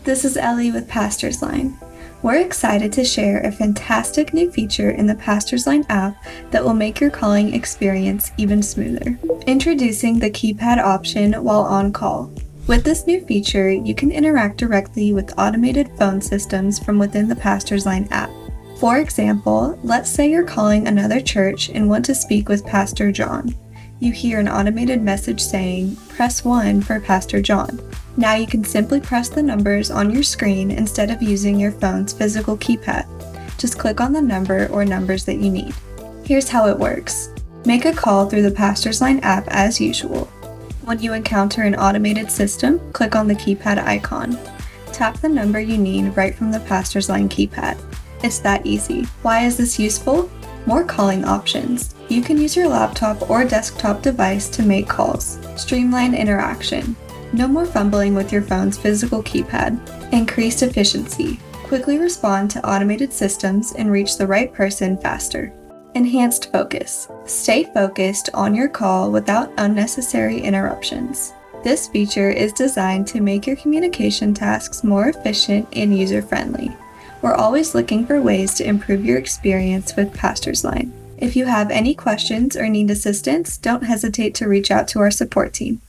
This is Ellie with PastorsLine. We're excited to share a fantastic new feature in the PastorsLine app that will make your calling experience even smoother. Introducing the Keypad option while on call. With this new feature, you can interact directly with automated phone systems from within the PastorsLine app. For example, let's say you're calling another church and want to speak with Pastor John. You hear an automated message saying, "Press 1 for Pastor John." Now you can simply press the numbers on your screen instead of using your phone's physical keypad. Just click on the number or numbers that you need. Here's how it works. Make a call through the PastorsLine app as usual. When you encounter an automated system, click on the keypad icon. Tap the number you need right from the PastorsLine keypad. It's that easy. Why is this useful? More calling options. You can use your laptop or desktop device to make calls. Streamline interaction. No more fumbling with your phone's physical keypad. Increased efficiency. Quickly respond to automated systems and reach the right person faster. Enhanced focus. Stay focused on your call without unnecessary interruptions. This feature is designed to make your communication tasks more efficient and user-friendly. We're always looking for ways to improve your experience with PastorsLine. If you have any questions or need assistance, don't hesitate to reach out to our support team.